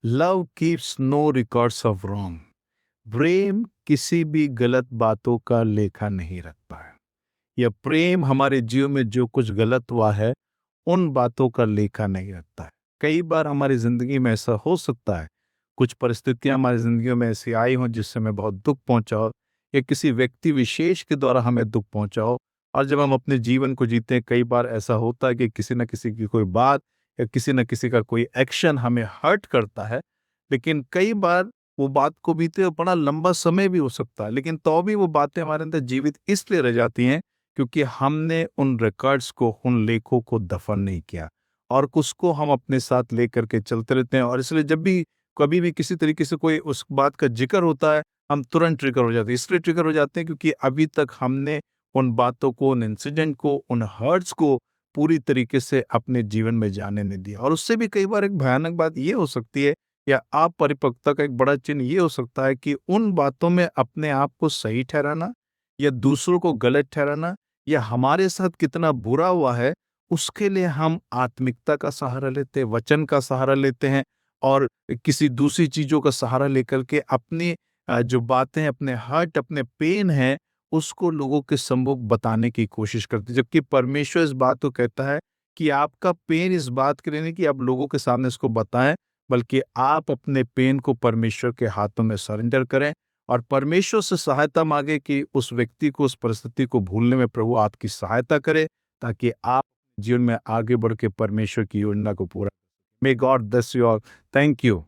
Love keeps no records of wrong. प्रेम किसी भी गलत बातों का लेखा नहीं रखता है। या प्रेम हमारे जीवन में जो कुछ गलत हुआ है उन बातों का लेखा नहीं रखता है। कई बार हमारी जिंदगी में ऐसा हो सकता है, कुछ परिस्थितियां हमारी जिंदगियों में ऐसी आई हों जिससे हमें बहुत दुख पहुंचा हो, या किसी व्यक्ति विशेष के द्वारा हमें दुख पहुंचा हो। और जब हम अपने जीवन को जीते हैं, कई बार ऐसा होता है कि किसी न किसी की कोई बात या किसी न किसी का कोई एक्शन हमें हर्ट करता है। लेकिन कई बार वो बात को बीते हुए बड़ा लंबा समय भी हो सकता है, लेकिन तो भी वो बातें हमारे अंदर जीवित इसलिए रह जाती हैं क्योंकि हमने उन रिकॉर्ड्स को, उन लेखों को दफन नहीं किया और उसको हम अपने साथ लेकर के चलते रहते हैं। और इसलिए जब भी कभी भी किसी तरीके से कोई उस बात का जिक्र होता है, हम तुरंत ट्रिगर हो जाते हैं। इसलिए ट्रिगर हो जाते हैं क्योंकि अभी तक हमने उन बातों को, उन इंसिडेंट को, उन हर्ट्स को पूरी तरीके से अपने जीवन में जाने नहीं दिया। और उससे भी कई बार एक भयानक बात ये हो सकती है, या अपरिपक्वता का एक बड़ा चिन्ह ये हो सकता है कि उन बातों में अपने आप को सही ठहराना या दूसरों को गलत ठहराना, या हमारे साथ कितना बुरा हुआ है उसके लिए हम आत्मिकता का सहारा लेते हैं, वचन का सहारा लेते हैं, और किसी दूसरी चीजों का सहारा लेकर के अपनी जो बातें, अपने हर्ट, अपने पेन है, उसको लोगों के सम्मुख बताने की कोशिश करते हैं। जबकि परमेश्वर इस बात को कहता है कि आपका पेन इस बात के लिए नहीं कि आप लोगों के सामने इसको बताएं, बल्कि आप अपने पेन को परमेश्वर के हाथों में सरेंडर करें और परमेश्वर से सहायता मांगे कि उस व्यक्ति को, उस परिस्थिति को भूलने में प्रभु आपकी सहायता करे, ताकि आप जीवन में आगे बढ़ के परमेश्वर की योजना को पूरा। May God bless you all. Thank you.